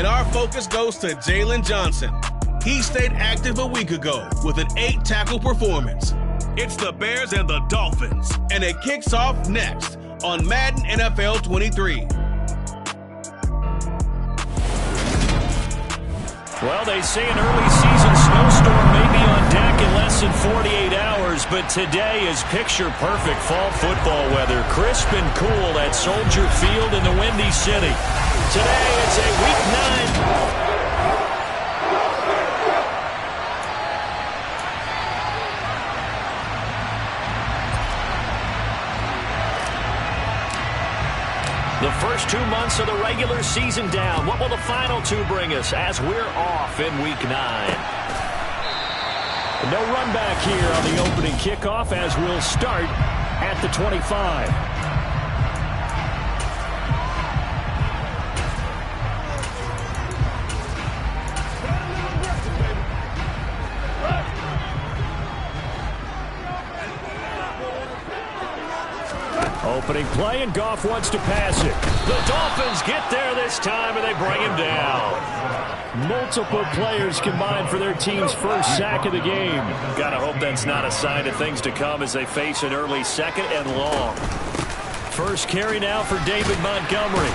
And our focus goes to Jalen Johnson. He stayed active a week ago with an 8-tackle performance. It's the Bears and the Dolphins, and it kicks off next on Madden NFL 23. Well, they say an early season snowstorm may be on deck in less than 48 hours, but today is picture-perfect fall football weather. Crisp and cool at Soldier Field in the Windy City. Today it's a Week 9. The first 2 months of the regular season down. What will the final 2 bring us as we're off in Week 9? No run back here on the opening kickoff as we'll start at the 25. Opening play, and Goff wants to pass it. The Dolphins get there this time, and they bring him down. Multiple players combined for their team's first sack of the game. Gotta hope that's not a sign of things to come as they face an early second and long. First carry now for David Montgomery.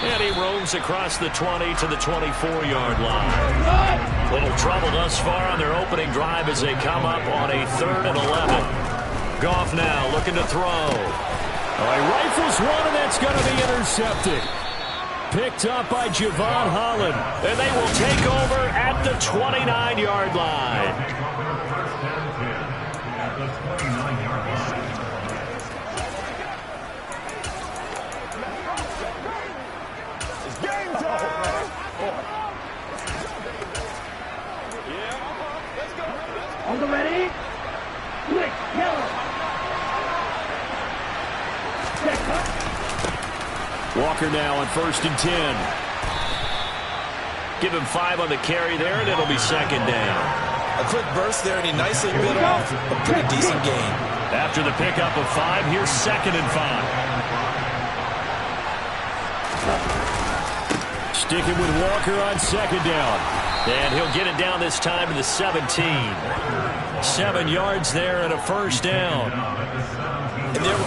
And he roams across the 20 to the 24-yard line. Little trouble thus far on their opening drive as they come up on a 3rd and 11. Goff now looking to throw. Oh, he rifles one, and that's going to be intercepted. Picked up by Javon Holland. And they will take over at the 29-yard line. It's game time! Let's go. On the ready? Quick, yellow. Walker now on 1st and 10. Give him 5 on the carry there, and it'll be 2nd down. A quick burst there, and he nicely bit off a pretty decent gain. After the pickup of 5, here's 2nd and 5. Sticking with Walker on 2nd down. And he'll get it down this time to the 17. 7 yards there and a 1st down. And there.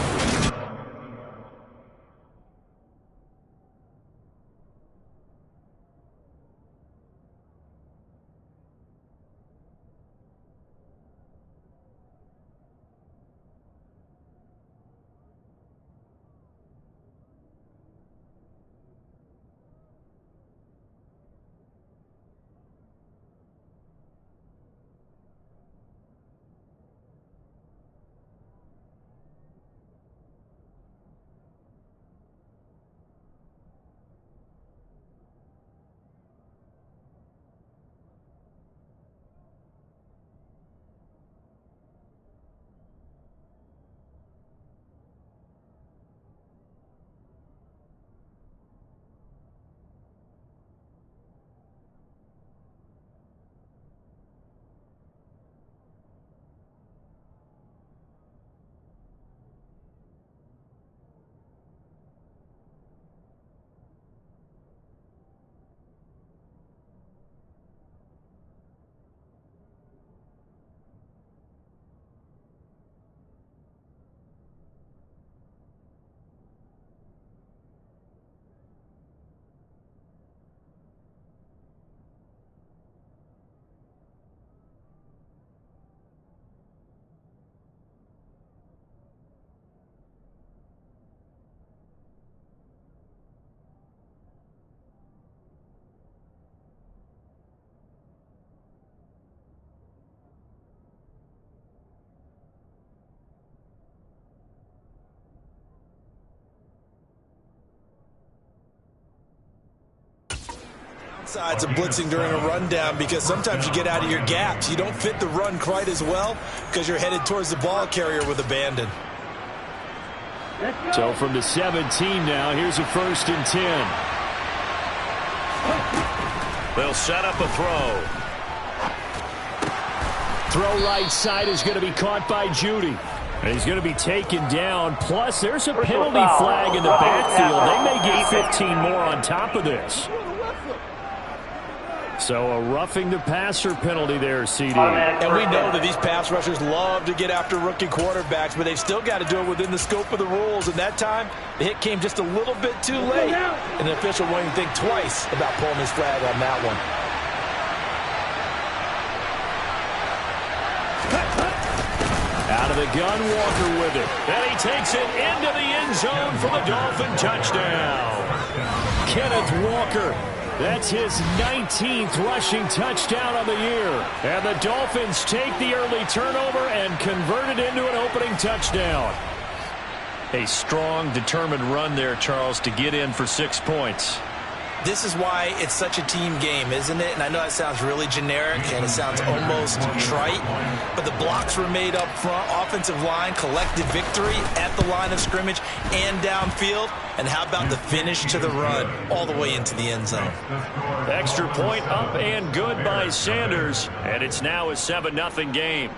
Sides of blitzing during a rundown because sometimes you get out of your gaps. You don't fit the run quite as well because you're headed towards the ball carrier with abandon. So from the 17 now, here's a 1st and 10. They'll set up a throw. Throw right side is going to be caught by Judy. And he's going to be taken down. Plus, there's a penalty flag in the backfield. They may get 15 more on top of this. So a roughing the passer penalty there, CD. And we know that these pass rushers love to get after rookie quarterbacks, but they've still got to do it within the scope of the rules. And that time, the hit came just a little bit too late. And the official won't even think twice about pulling his flag on that one. Out of the gun, Walker with it. And he takes it into the end zone for the Dolphin touchdown. Kenneth Walker. That's his 19th rushing touchdown of the year. And the Dolphins take the early turnover and convert it into an opening touchdown. A strong, determined run there, Charles, to get in for 6 points. This is why it's such a team game, isn't it? And I know it sounds really generic and it sounds almost trite, but the blocks were made up front, offensive line, collective victory at the line of scrimmage and downfield. And how about the finish to the run all the way into the end zone? Extra point up and good by Sanders, and it's now a 7-0 game.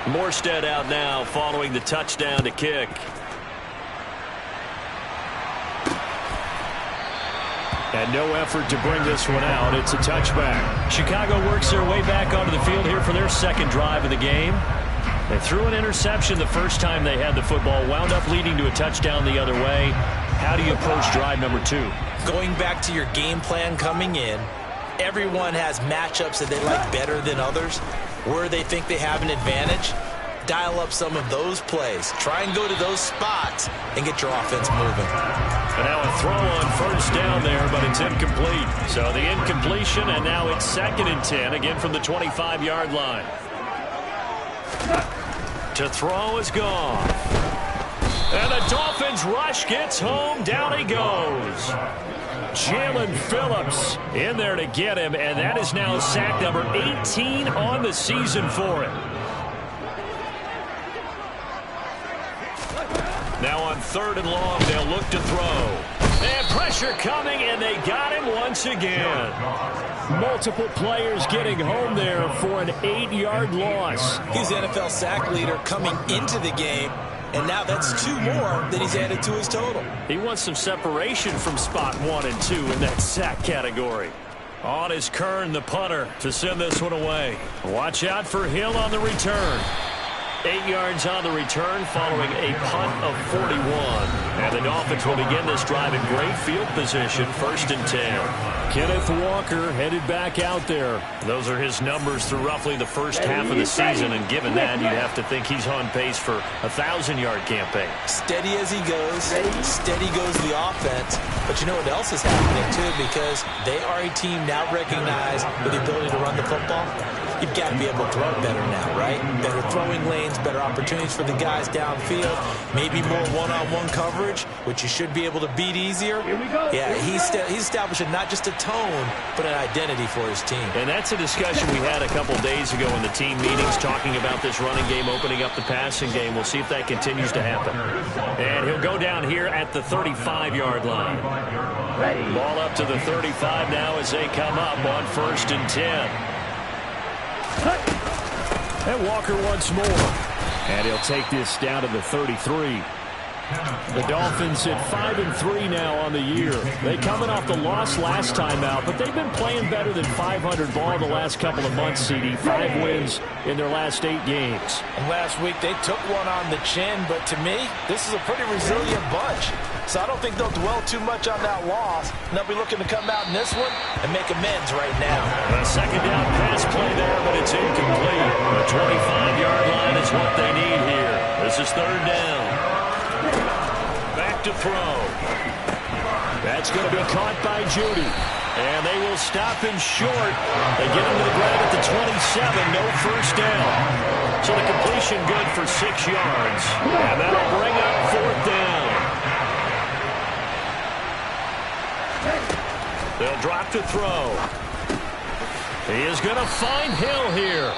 Morstead out now following the touchdown to kick. And no effort to bring this one out. It's a touchback. Chicago works their way back onto the field here for their second drive of the game. They threw an interception the first time they had the football, wound up leading to a touchdown the other way. How do you approach drive number 2? Going back to your game plan coming in, everyone has matchups that they like better than others. Where they think they have an advantage, dial up some of those plays. Try and go to those spots and get your offense moving. And now a throw on first down there, but it's incomplete. So the incompletion, and now it's 2nd and 10, again from the 25-yard line. To throw is gone. And the Dolphins rush gets home. Down he goes. Jalen Phillips in there to get him, and that is now sack number 18 on the season for him. Now on 3rd and long, they'll look to throw. And pressure coming, and they got him once again. Multiple players getting home there for an 8-yard loss. He's the NFL sack leader coming into the game. And now that's 2 more that he's added to his total. He wants some separation from spot 1 and 2 in that sack category. On is Kern, the punter, to send this one away. Watch out for Hill on the return. 8 yards on the return following a punt of 41. And the Dolphins will begin this drive in great field position, 1st and 10. Kenneth Walker headed back out there. Those are his numbers through roughly the first half of the season, and given that, you'd have to think he's on pace for a 1,000-yard campaign. Steady as he goes, steady goes the offense. But you know what else is happening, too, because they are a team now recognized with the ability to run the football. You've got to be able to throw better now, right? Better throwing lanes, better opportunities for the guys downfield, maybe more one-on-one coverage, which you should be able to beat easier. Yeah, he's establishing not just a tone, but an identity for his team. And that's a discussion we had a couple days ago in the team meetings, talking about this running game, opening up the passing game. We'll see if that continues to happen. And he'll go down here at the 35-yard line. Ball up to the 35 now as they come up on 1st and 10. And Walker once more. And he'll take this down to the 33. The Dolphins at 5-3 now on the year. They coming off the loss last time out, but they've been playing better than 500 ball the last couple of months, CD. 5 wins in their last 8 games. And last week they took one on the chin, but to me, this is a pretty resilient bunch. So I don't think they'll dwell too much on that loss. And they'll be looking to come out in this one and make amends right now. A 2nd down pass play there, but it's incomplete. The 25-yard line is what they need here. This is 3rd down. Back to throw. That's going to be caught by Judy. And they will stop him short. They get him to the ground at the 27. No first down. So the completion good for 6 yards. And that'll bring up 4th down. They'll drop to throw. He is going to find Hill here.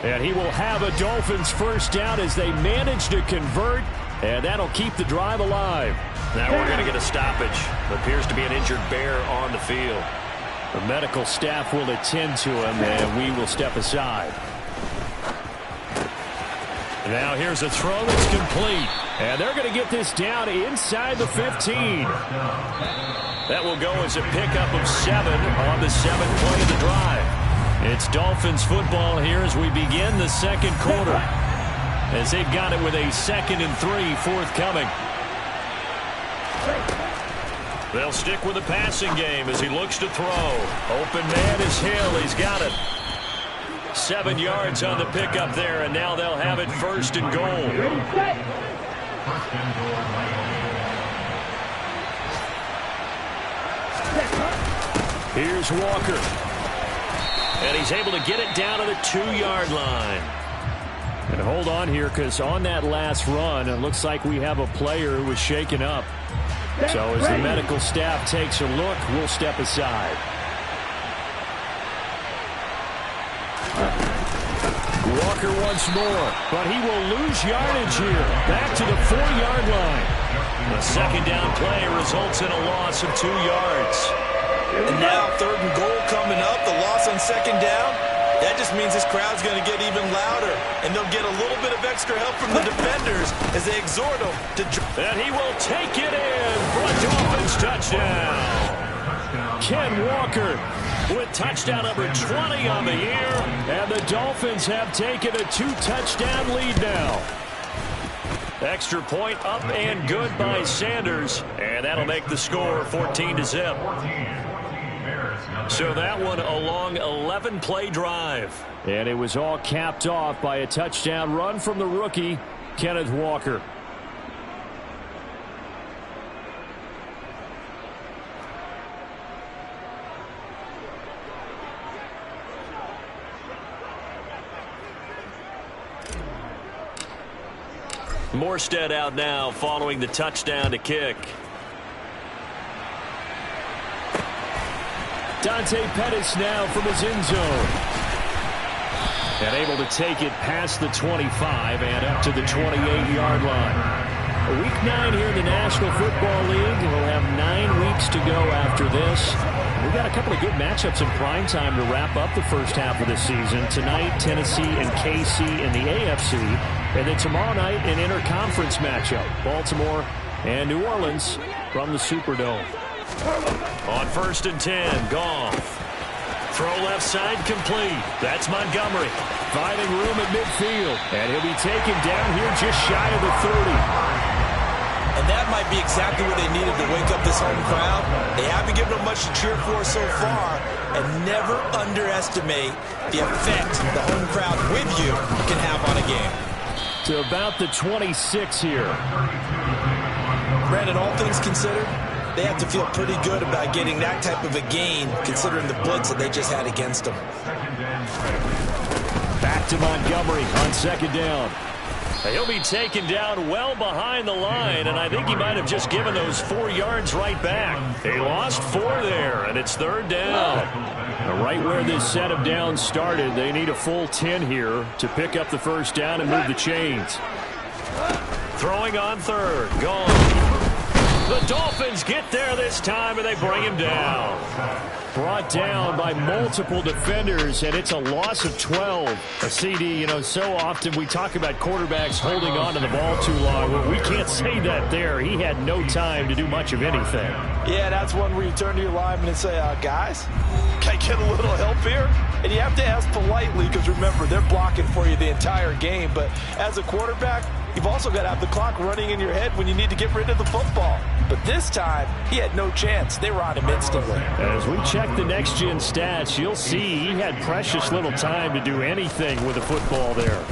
And he will have a Dolphins first down as they manage to convert. And that'll keep the drive alive. Now we're going to get a stoppage. Appears to be an injured bear on the field. The medical staff will attend to him, and we will step aside. Now here's a throw that's complete. And they're going to get this down inside the 15. That will go as a pickup of 7 on the 7th play of the drive. It's Dolphins football here as we begin the second quarter, as they've got it with a 2nd and 3 forthcoming. They'll stick with the passing game as he looks to throw. Open man is Hill. He's got it. 7 yards on the pickup there, and now they'll have it 1st and goal. Here's Walker. And he's able to get it down to the 2-yard line. And hold on here, because on that last run, it looks like we have a player who was shaken up. So as the medical staff takes a look, we'll step aside. Walker once more, but he will lose yardage here. Back to the 4-yard line. The 2nd down play results in a loss of 2 yards. And now 3rd and goal coming up. The loss on 2nd down. That just means this crowd's going to get even louder. And they'll get a little bit of extra help from the defenders as they exhort them to... And he will take it in for a Dolphins touchdown. Ken Walker with touchdown number 20 on the year. And the Dolphins have taken a 2-touchdown lead now. Extra point up and good by Sanders. And that'll make the score 14-0. So that one a long 11-play drive. And it was all capped off by a touchdown run from the rookie, Kenneth Walker. Morstead out now following the touchdown to kick. Dante Pettis now from his end zone. And able to take it past the 25 and up to the 28-yard line. Week 9 here in the National Football League. We'll have 9 weeks to go after this. We've got a couple of good matchups in prime time to wrap up the first half of the season. Tonight, Tennessee and KC in the AFC. And then tomorrow night, an interconference matchup. Baltimore and New Orleans from the Superdome. On 1st and 10, Goff. Throw left side complete. That's Montgomery. Finding room at midfield. And he'll be taken down here just shy of the 30. And that might be exactly what they needed to wake up this home crowd. They haven't given them much to cheer for so far. And never underestimate the effect the home crowd with you can have on a game. To about the 26 here. Brandon, all things considered, they have to feel pretty good about getting that type of a gain, considering the blitz that they just had against them. Back to Montgomery on 2nd down. He'll be taken down well behind the line, and I think he might have just given those 4 yards right back. They lost 4 there, and it's 3rd down. Right where this set of downs started, they need a full 10 here to pick up the 1st down and move the chains. Throwing on 3rd, gone. The Dolphins get there this time, and they bring him down. Brought down by multiple defenders, and it's a loss of 12. A CD, so often we talk about quarterbacks holding on to the ball too long. Well, we can't say that there. He had no time to do much of anything. Yeah, that's one where you turn to your lineman and say, guys, can I get a little help here? And you have to ask politely because, remember, they're blocking for you the entire game. But as a quarterback, you've also got to have the clock running in your head when you need to get rid of the football. But this time, he had no chance. They were on him instantly. As we check the next-gen stats, you'll see he had precious little time to do anything with the football there.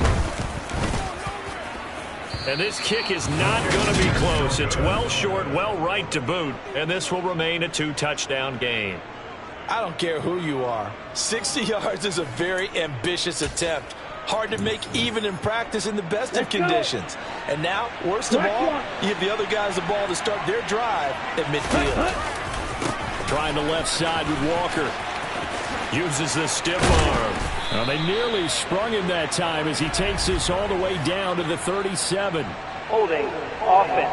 And this kick is not going to be close. It's well short, well right to boot, and this will remain a 2-touchdown game. I don't care who you are. 60 yards is a very ambitious attempt. Hard to make even in practice in the best of conditions. And now, worst of all, you give the other guys the ball to start their drive at midfield. Trying the left side with Walker. Uses the stiff arm. Well, they nearly sprung him that time as he takes this all the way down to the 37. Holding. Offense.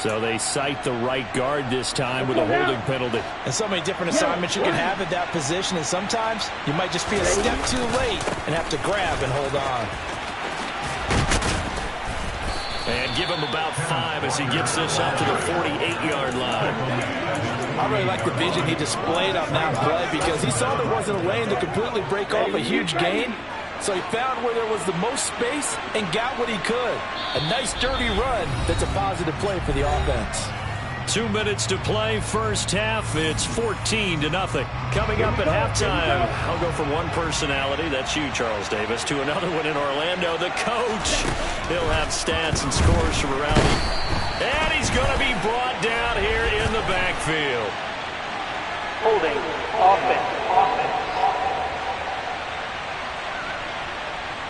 So they cite the right guard this time with a holding penalty. And so many different assignments you can have at that position, and sometimes you might just be a step too late and have to grab and hold on. And give him about 5 as he gets this up to the 48-yard line. I really like the vision he displayed on that play because he saw there wasn't a lane to completely break off a huge gain. So he found where there was the most space and got what he could. A nice, dirty run that's a positive play for the offense. 2 minutes to play, first half. It's 14-0. Coming up at halftime, I'll go from one personality, that's you, Charles Davis, to another one in Orlando, the coach. He'll have stats and scores from around the... And he's going to be brought down here in the backfield. Holding, offense.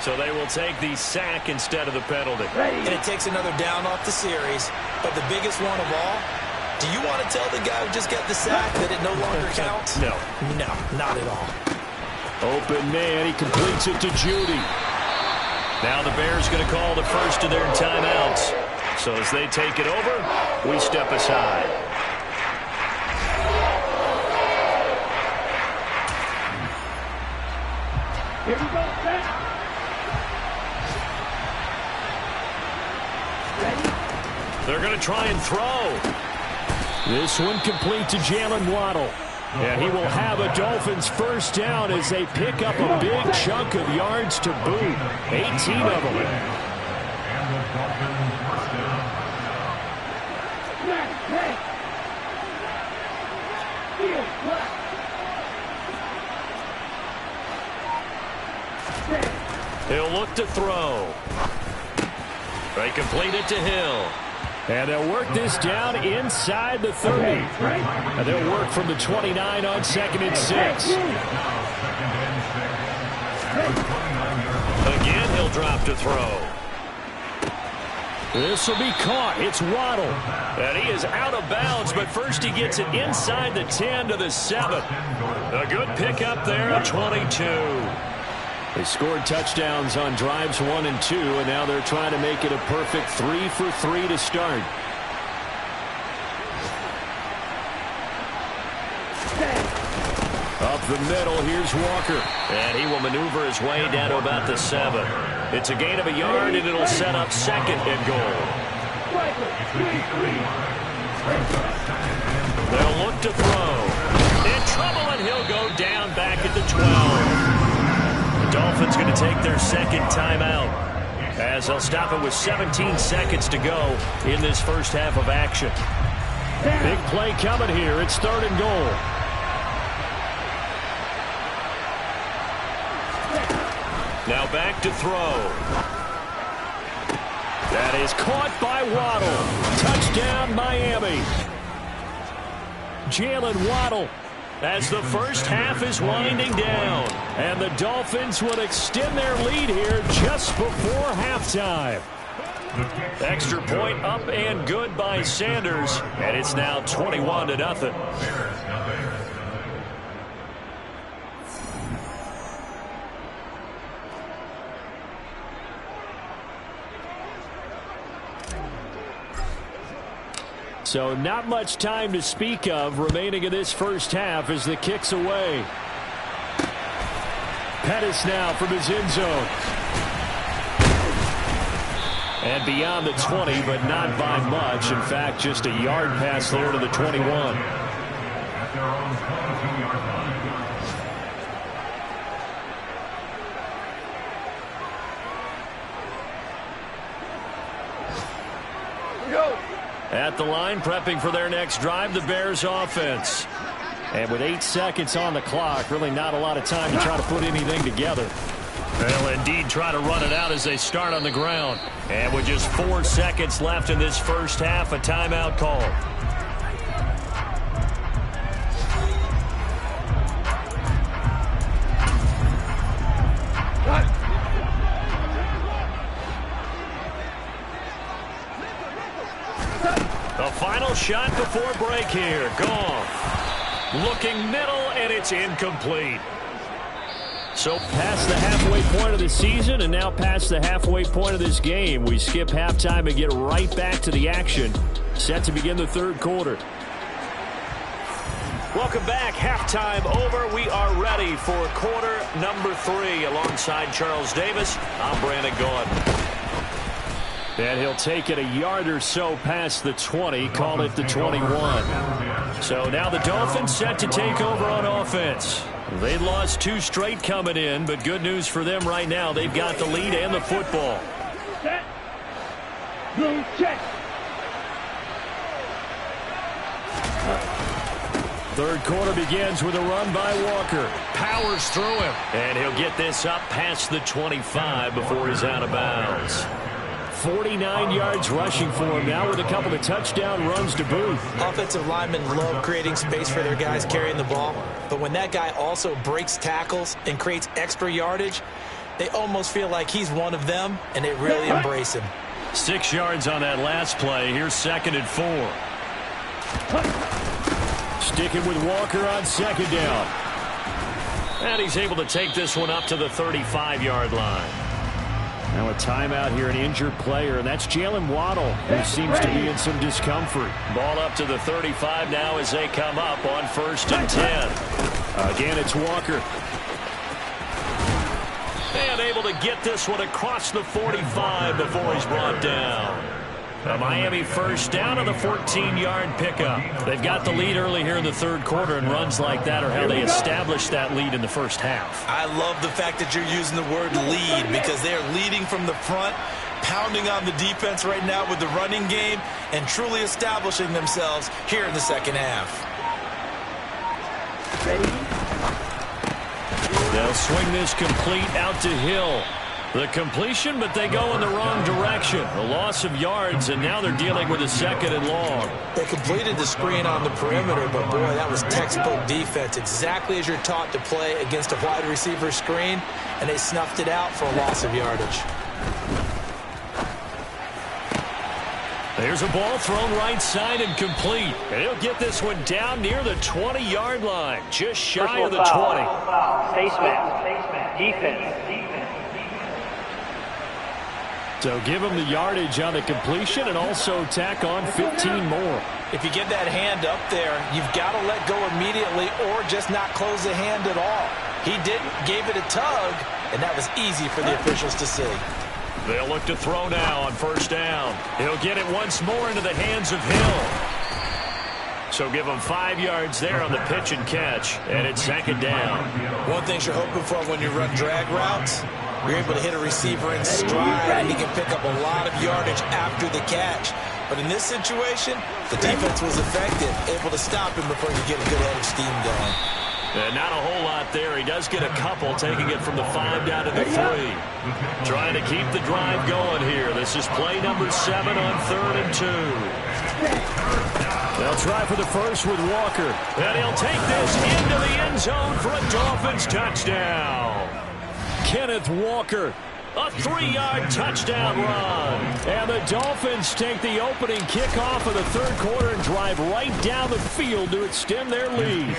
So they will take the sack instead of the penalty. And it takes another down off the series. But the biggest one of all, do you want to tell the guy who just got the sack that it no longer counts? No. No, not at all. Open man, he completes it to Judy. Now the Bears going to call the first of their timeouts. So as they take it over, we step aside. Here we go, set. They're going to try and throw. This one complete to Jalen Waddle. And he will have a Dolphins first down as they pick up a big chunk of yards to boot. 18 of them. He'll look to throw. They complete it to Hill. And they'll work this down inside the 30. And they'll work from the 29 on 2nd and 6. Again, he'll drop to throw. This will be caught. It's Waddle. And he is out of bounds, but first he gets it inside the 10 to the 7. A good pickup there, a 22. They scored touchdowns on drives 1 and 2, and now they're trying to make it a perfect 3 for 3 to start. Up the middle, here's Walker. And he will maneuver his way down to about the 7. It's a gain of a yard, and it'll set up 2nd and goal. They'll look to throw. In trouble, and he'll go down back at the 12. Dolphins going to take their second timeout as they'll stop it with 17 seconds to go in this first half of action. Big play coming here. It's 3rd and goal. Now back to throw. That is caught by Waddle. Touchdown, Miami. Jalen Waddle, as the first half is winding down. And the Dolphins will extend their lead here just before halftime. Extra point up and good by Sanders. And it's now 21-0. So not much time to speak of remaining in this first half as the kick's away. Pettis now from his end zone. And beyond the 20, but not by much. In fact, just a yard pass there to the 21. At the line, prepping for their next drive, the Bears offense. And with 8 seconds on the clock, really not a lot of time to try to put anything together. They'll indeed try to run it out as they start on the ground. And with just 4 seconds left in this first half, a timeout call. The final shot before break here. Goff looking middle, and it's incomplete. So past the halfway point of the season and now past the halfway point of this game, we skip halftime and get right back to the action Set to begin the third quarter. Welcome back. Halftime over. We are ready for quarter number 3. Alongside Charles Davis, I'm Brandon Gaudin. And he'll take it a yard or so past the 20, call it the 21. So now the Dolphins set to take over on offense. They lost 2 straight coming in, but good news for them right now. They've got the lead and the football. Set. Blue check. Third quarter begins with a run by Walker. Powers through him. And he'll get this up past the 25 before he's out of bounds. 49 yards rushing for him now with a couple of touchdown runs to boot. Offensive linemen love creating space for their guys carrying the ball. But when that guy also breaks tackles and creates extra yardage, they almost feel like he's one of them, and they really embrace him. 6 yards on that last play. Here's 2nd and 4. Sticking with Walker on 2nd down. And he's able to take this one up to the 35-yard line. Now a timeout here, an injured player, and that's Jalen Waddle, who seems to be in some discomfort. Ball up to the 35 now as they come up on 1st and 10. Again, it's Walker. And able to get this one across the 45 before he's brought down. A Miami first down on the 14-yard pickup. They've got the lead early here in the third quarter, and runs like that are how they established that lead in the first half. I love the fact that you're using the word lead because they're leading from the front, pounding on the defense right now with the running game, and truly establishing themselves here in the second half. They'll swing this complete out to Hill. The completion, but they go in the wrong direction. A loss of yards, and now they're dealing with a 2nd and long. They completed the screen on the perimeter, but boy, that was textbook defense. Exactly as you're taught to play against a wide receiver screen, and they snuffed it out for a loss of yardage. There's a ball thrown right side and complete. And he'll get this one down near the 20-yard line, just shy of the 20. Face mask. Defense. So give him the yardage on the completion and also tack on 15 more. If you get that hand up there, you've got to let go immediately or just not close the hand at all. He didn't, gave it a tug, and that was easy for the officials to see. They'll look to throw now on 1st down. He'll get it once more into the hands of Hill. So give him 5 yards there on the pitch and catch, and it's 2nd down. One thing you're hoping for when you run drag routes, you're able to hit a receiver in stride, and he can pick up a lot of yardage after the catch. But in this situation, the defense was effective, able to stop him before you get a good head of steam going. And not a whole lot there. He does get a couple, taking it from the 5 down to the 3. Trying to keep the drive going here. This is play number 7 on 3rd and 2. They'll try for the first with Walker. And he'll take this into the end zone for a Dolphins touchdown. Kenneth Walker, a 3-yard touchdown run. And the Dolphins take the opening kickoff of the third quarter and drive right down the field to extend their lead.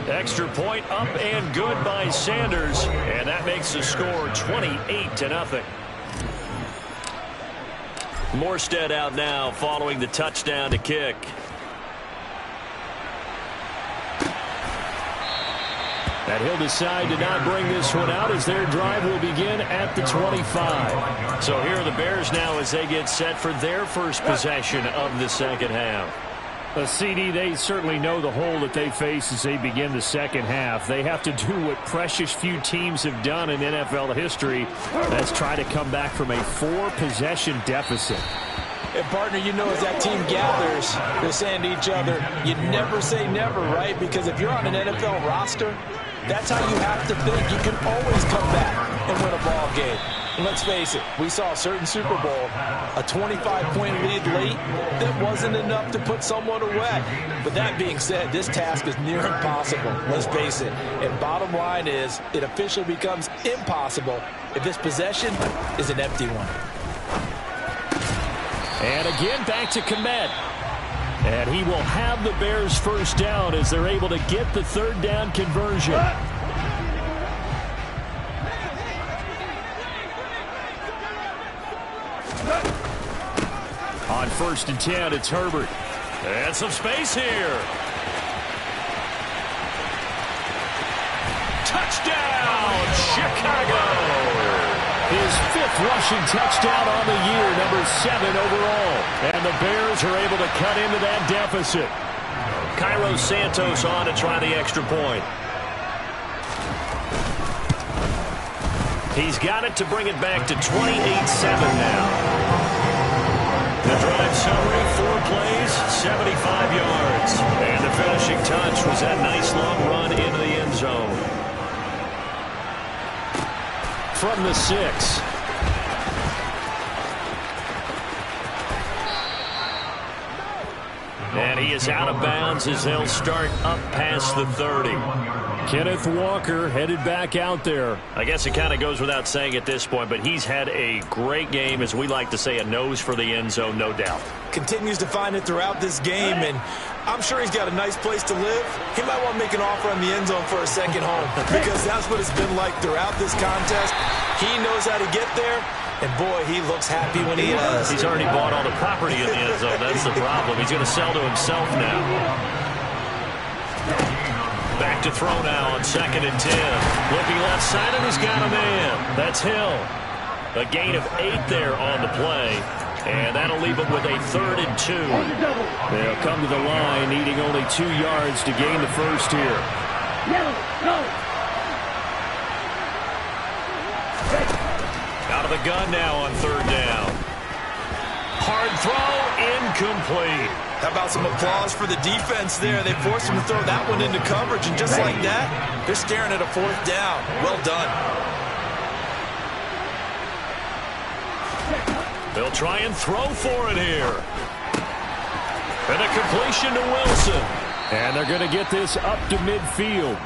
Extra point up and good by Sanders. And that makes the score 28-0. Morstead out now following the touchdown to kick. And he'll decide to not bring this one out as their drive will begin at the 25. So here are the Bears now as they get set for their first possession of the second half. CD, they certainly know the hole that they face as they begin the second half. They have to do what precious few teams have done in NFL history. That's try to come back from a 4-possession deficit. And partner, you know, as that team gathers, they're saying to each other, you never say never, right? Because if you're on an NFL roster, that's how you have to think. You can always come back and win a ball game. And let's face it, we saw a certain Super Bowl, a 25-point lead late, that wasn't enough to put someone away. But that being said, this task is near impossible, let's face it. And bottom line is, it officially becomes impossible if this possession is an empty one. And again, back to Komet. And he will have the Bears first down as they're able to get the third down conversion. On On 1st and 10, it's Herbert. And some space here. Touchdown, Chicago. His 5th rushing touchdown on the year, number 7 overall. And the Bears are able to cut into that deficit. Cairo Santos on to try the extra point. He's got it to bring it back to 28-7 now. The drive summary, 4 plays, 75 yards. And the finishing touch was that nice long run into the end zone. From the 6. And he is out of bounds as they'll start up past the 30. Kenneth Walker headed back out there. I guess it kind of goes without saying at this point, but he's had a great game, as we like to say, a nose for the end zone, no doubt. Continues to find it throughout this game, and I'm sure he's got a nice place to live. He might want to make an offer on the end zone for a second home, because that's what it's been like throughout this contest. He knows how to get there. And, boy, he looks happy when he does. He's already bought all the property in the end zone. That's the problem. He's going to sell to himself now. Back to throw now on 2nd and 10. Looking left side, and he's got a man. That's Hill. A gain of 8 there on the play. And that'll leave him with a 3rd and 2. They'll come to the line, needing only 2 yards to gain the first here. Out of the gun now on 3rd down. Hard throw, incomplete. How about some applause for the defense there? They forced him to throw that one into coverage, and just like that, they're staring at a 4th down. Well done. They'll try and throw for it here. And a completion to Wilson. And they're going to get this up to midfield.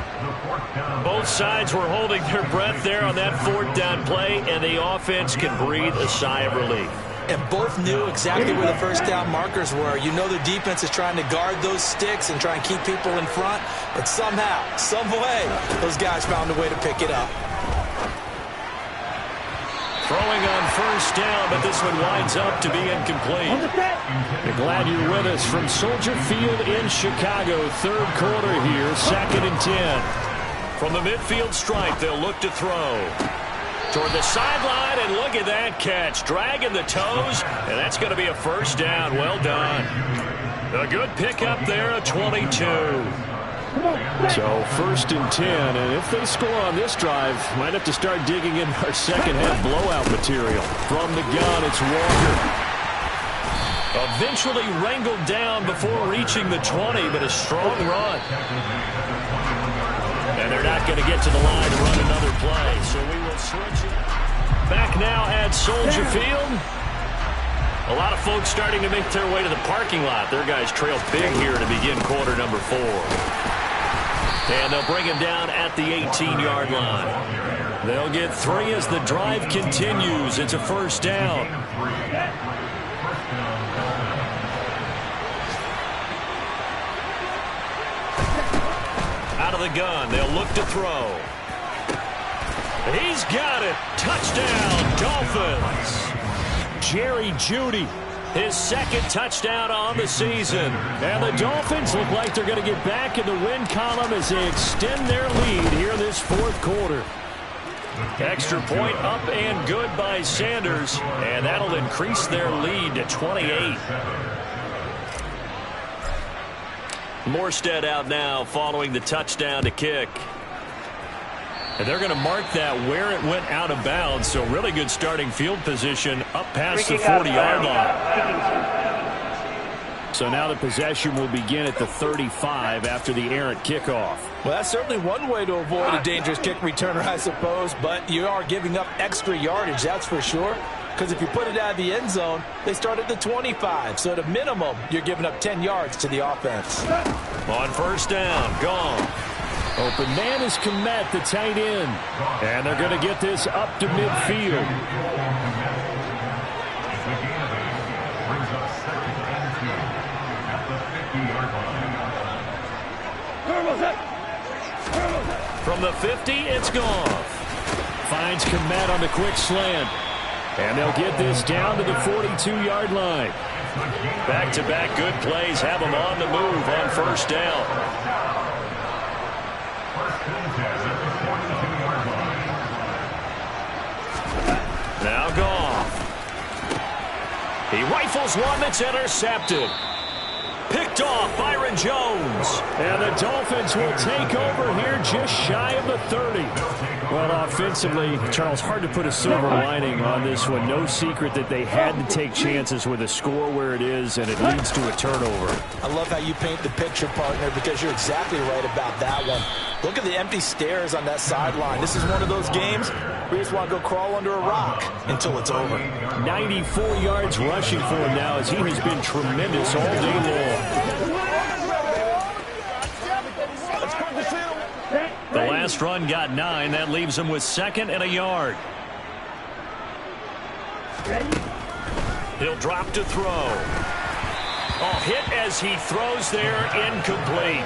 Both sides were holding their breath there on that 4th down play, and the offense can breathe a sigh of relief. And both knew exactly where the 1st down markers were. You know the defense is trying to guard those sticks and try and keep people in front, but somehow, some way, those guys found a way to pick it up. Throwing on 1st down, but this one winds up to be incomplete. We're glad you're with us from Soldier Field in Chicago. 3rd quarter here, 2nd and 10. From the midfield stripe, they'll look to throw. Toward the sideline, and look at that catch. Dragging the toes, and that's going to be a 1st down. Well done. A good pickup there, a 22. So 1st and 10, and if they score on this drive, might have to start digging in our second half blowout material. From the gun, it's Walker. Eventually wrangled down before reaching the 20, but a strong run. And they're not going to get to the line to run another play, so we will switch it. Back now at Soldier Field. A lot of folks starting to make their way to the parking lot. Their guys trail big here to begin quarter number 4. And they'll bring him down at the 18-yard line. They'll get 3 as the drive continues. It's a 1st down. Out of the gun, they'll look to throw. He's got it. Touchdown, Dolphins. Jerry Jeudy. His 2nd touchdown on the season. And the Dolphins look like they're going to get back in the win column as they extend their lead here in this 4th quarter. Extra point up and good by Sanders. And that'll increase their lead to 28. Morstead out now following the touchdown to kick. And they're going to mark that where it went out of bounds. So really good starting field position up past the 40-yard line. So now the possession will begin at the 35 after the errant kickoff. Well, that's certainly one way to avoid a dangerous kick returner, I suppose. But you are giving up extra yardage, that's for sure. Because if you put it out of the end zone, they start at the 25. So at a minimum, you're giving up 10 yards to the offense. On 1st down, gone. Open man is Komet, the tight end. And they're going to get this up to midfield. From the 50, it's Goff. Finds Komet on the quick slant. And they'll get this down to the 42-yard line. Back-to-back good plays have them on the move on first down. Now Goff. He rifles one that's intercepted. Picked off Byron Jones. And the Dolphins will take over here just shy of the 30. Well, offensively, Charles, hard to put a silver lining on this one. No secret that they had to take chances with a score where it is, and it leads to a turnover. I love how you paint the picture, partner, because you're exactly right about that one. Look at the empty stairs on that sideline. This is one of those games where you just want to go crawl under a rock until it's over. 94 yards rushing for him now, as he has been tremendous all day long. The last run got 9. That leaves him with 2nd and a yard. He'll drop to throw. Oh, hit as he throws there, incomplete.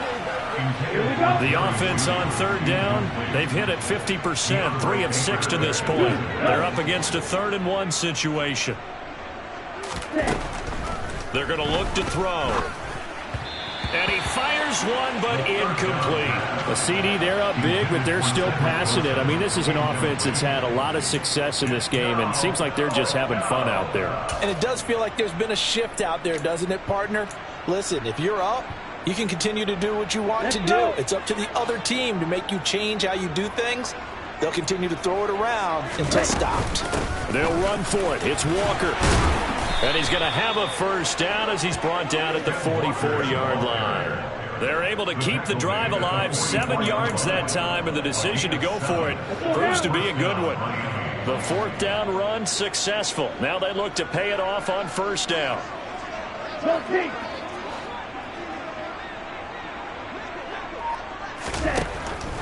The offense on 3rd down, they've hit at 50%, 3 of 6 to this point. They're up against a 3rd and 1 situation. They're going to look to throw. And he fires one, but incomplete. A CD, they're up big, but they're still passing it. I mean, this is an offense that's had a lot of success in this game, and it seems like they're just having fun out there. And it does feel like there's been a shift out there, doesn't it, partner? Listen, if you're up, you can continue to do what you want to do. It's up to the other team to make you change how you do things. They'll continue to throw it around until stopped. They'll run for it. It's Walker. And he's going to have a first down as he's brought down at the 44-yard line. They're able to keep the drive alive, 7 yards that time, and the decision to go for it proves to be a good one. The 4th down run successful. Now they look to pay it off on first down.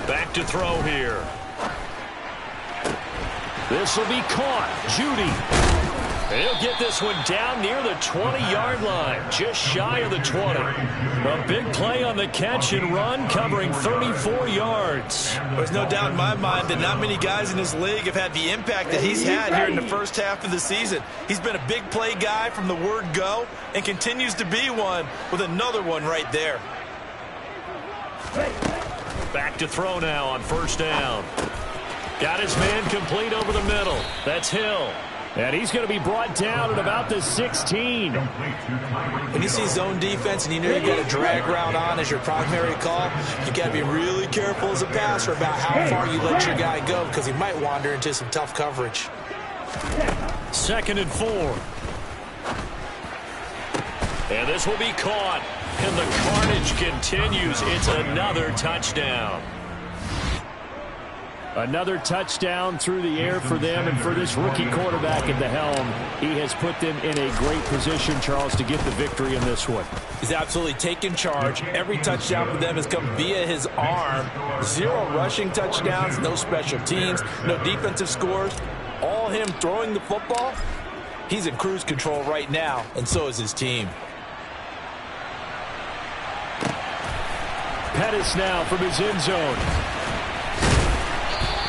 Back to throw here. This will be caught. Judy. He'll get this one down near the 20-yard line, just shy of the 20. A big play on the catch and run, covering 34 yards. There's no doubt in my mind that not many guys in this league have had the impact that he's had here in the first half of the season. He's been a big play guy from the word go and continues to be one with another one right there. Back to throw now on first down. Got his man complete over the middle. That's Hill. And he's going to be brought down at about the 16. When you see zone defense and you know you've got a drag route on as your primary call, you got to be really careful as a passer about how far you let your guy go, because he might wander into some tough coverage. 2nd and 4. And this will be caught. And the carnage continues. It's another touchdown. Another touchdown through the air for them, and for this rookie quarterback at the helm, he has put them in a great position, Charles, to get the victory in this one. He's absolutely taken charge. Every touchdown for them has come via his arm. 0 rushing touchdowns, no special teams, no defensive scores. All him throwing the football. He's in cruise control right now, and so is his team. Pettis now from his end zone.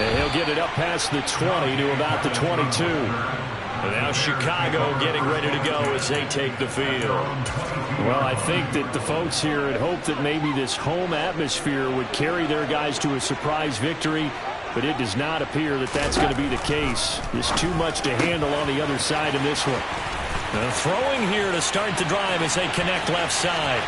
And he'll get it up past the 20 to about the 22. And now Chicago getting ready to go as they take the field. Well, I think that the folks here had hoped that maybe this home atmosphere would carry their guys to a surprise victory, but it does not appear that that's going to be the case. There's too much to handle on the other side in this one. Throwing here to start the drive as they connect left side.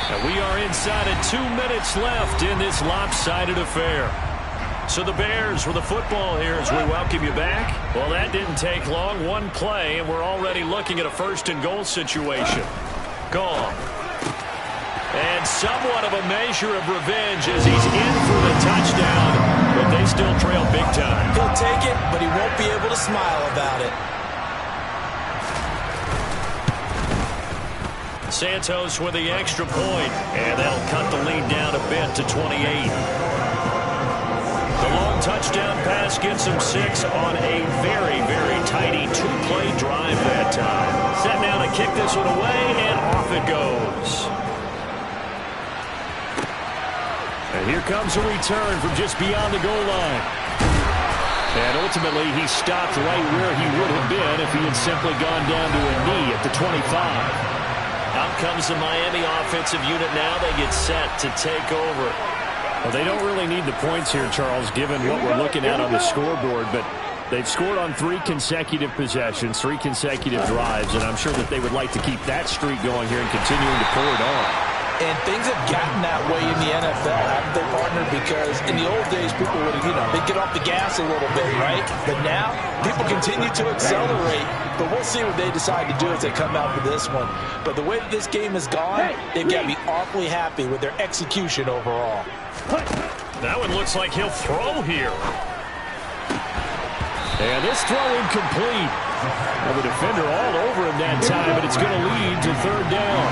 And we are inside of 2 minutes left in this lopsided affair. So the Bears with the football here as we welcome you back. Well, that didn't take long. One play, and we're already looking at a 1st and goal situation. Gone. And somewhat of a measure of revenge as he's in for the touchdown. But they still trail big time. He'll take it, but he won't be able to smile about it. Santos with the extra point, and that'll cut the lead down a bit to 28. The long touchdown pass gets him 6 on a very, very tidy 2-play drive that time. Set now to kick this one away, and off it goes. And here comes a return from just beyond the goal line. And ultimately, he stopped right where he would have been if he had simply gone down to a knee at the 25. Out comes the Miami offensive unit now. They get set to take over. Well, they don't really need the points here, Charles, given what we're looking at on the scoreboard, but they've scored on 3 consecutive possessions, 3 consecutive drives, and I'm sure that they would like to keep that streak going here and continuing to pull it on. And things have gotten that way in the NFL, haven't they, partner? Because in the old days, people would, they'd get off the gas a little bit, right? But now, people continue to accelerate. But we'll see what they decide to do as they come out for this one. But the way that this game has gone, they've got to be awfully happy with their execution overall. That one looks like he'll throw here. And this throw incomplete. Well, the defender all over him that time, but it's going to lead to 3rd down.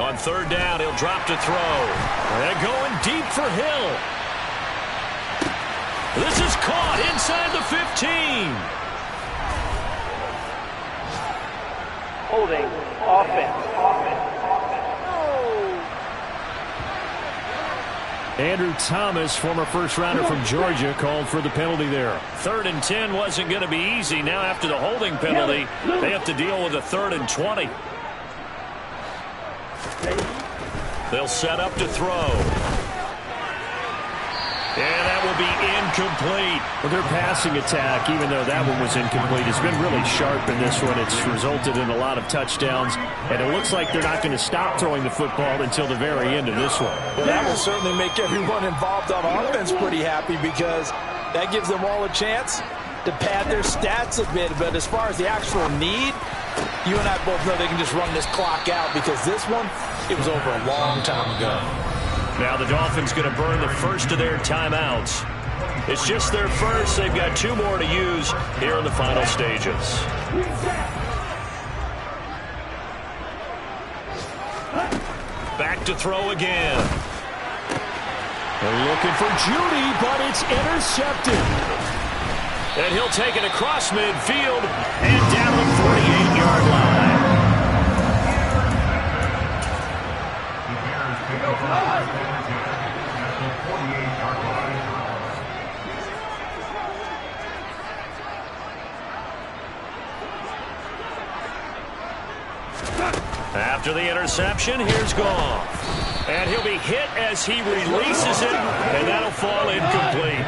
On 3rd down, he'll drop to throw. And going deep for Hill. This is caught inside the 15. Holding offense. Andrew Thomas, former first-rounder from Georgia, called for the penalty there. 3rd and 10 wasn't going to be easy. Now after the holding penalty, they have to deal with a 3rd and 20. They'll set up to throw. And that will be incomplete. Well, their passing attack, even though that one was incomplete, has been really sharp in this one. It's resulted in a lot of touchdowns, and it looks like they're not going to stop throwing the football until the very end of this one. Well, that will certainly make everyone involved on offense pretty happy because that gives them all a chance to pad their stats a bit. But as far as the actual need, you and I both know they can just run this clock out because this one, it was over a long time ago. Now the Dolphins going to burn the first of their timeouts. It's just their first. They've got 2 more to use here in the final stages. Back to throw again. They're looking for Judy, but it's intercepted. And he'll take it across midfield and down the 48-yard line. After the interception, here's Goff. And he'll be hit as he releases it, and that'll fall incomplete.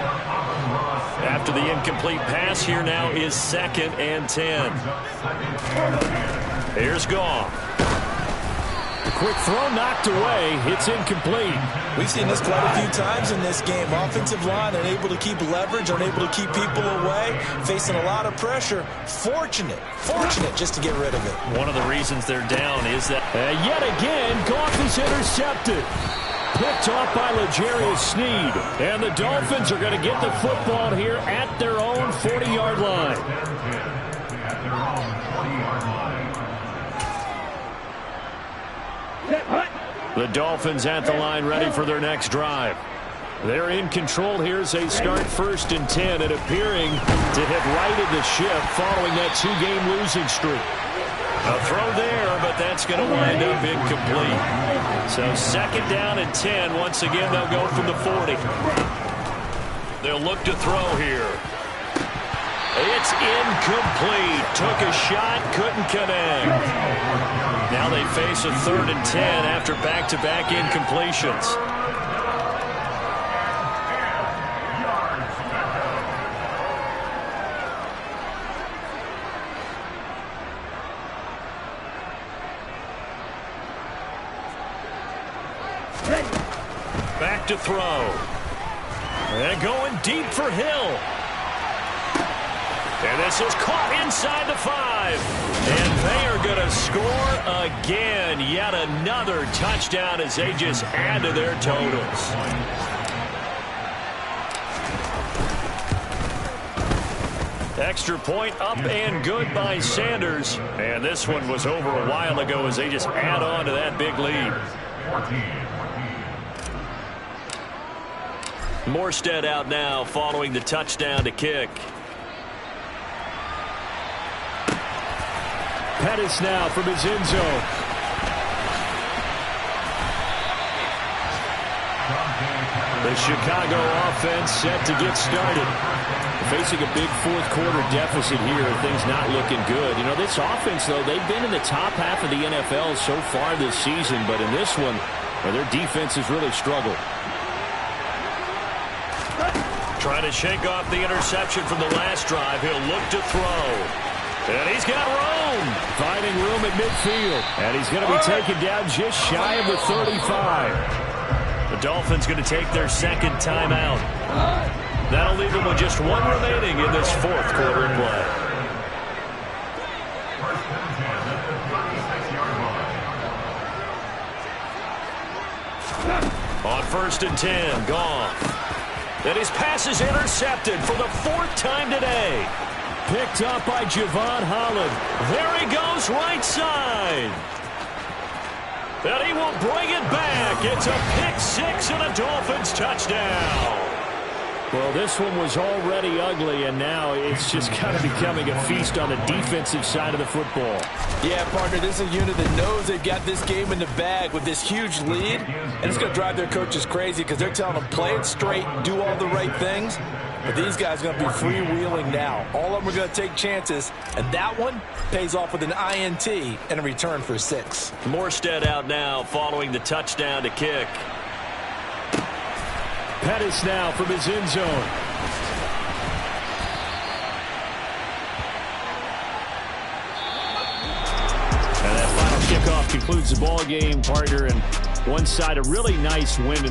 After the incomplete pass, here now is 2nd and 10. Here's Goff. Quick throw knocked away. It's incomplete. We've seen this quite a few times in this game. Offensive line unable to keep leverage, unable to keep people away, facing a lot of pressure. Fortunate just to get rid of it. One of the reasons they're down is that... And yet again, Goff is intercepted. Picked off by L'Jarius Sneed. And the Dolphins are going to get the football here at their own 40-yard line. The Dolphins at the line ready for their next drive. They're in control here as they start 1st and 10 and appearing to have righted the ship following that 2-game losing streak. A throw there, but that's going to wind up incomplete. So 2nd down and 10. Once again, they'll go from the 40. They'll look to throw here. It's incomplete. Took a shot, couldn't connect. Now they face a 3rd and 10 after back-to-back incompletions. Back to throw. And going deep for Hill. And this is caught inside the 5. And they are going to score again. Yet another touchdown as they just add to their totals. Extra point up and good by Sanders. And this one was over a while ago as they just add on to that big lead. Morstead out now following the touchdown to kick. Pettis now from his end zone. The Chicago offense set to get started. Facing a big fourth quarter deficit here, things not looking good. You know, this offense, though, they've been in the top half of the NFL so far this season, but in this one, well, their defense has really struggled. Trying to shake off the interception from the last drive. He'll look to throw. And he's got room. Finding room at midfield. And he's going to be taken down just shy of the 35. The Dolphins going to take their second timeout. That'll leave them with just one remaining in this fourth quarter play. On 1st and 10, Goff. And his pass is intercepted for the fourth time today. Picked up by Javon Holland. There he goes, right side. And he will bring it back. It's a pick six and a Dolphins touchdown. Well, this one was already ugly, and now it's just kind of becoming a feast on the defensive side of the football. Yeah, partner, this is a unit that knows they've got this game in the bag with this huge lead, and it's going to drive their coaches crazy because they're telling them play it straight, do all the right things. But these guys are going to be freewheeling now. All of them are going to take chances, and that one pays off with an INT and a return for 6. Morstead out now following the touchdown to kick. Pettis now from his end zone. And that final kickoff concludes the ball game, partner, and one side a really nice win.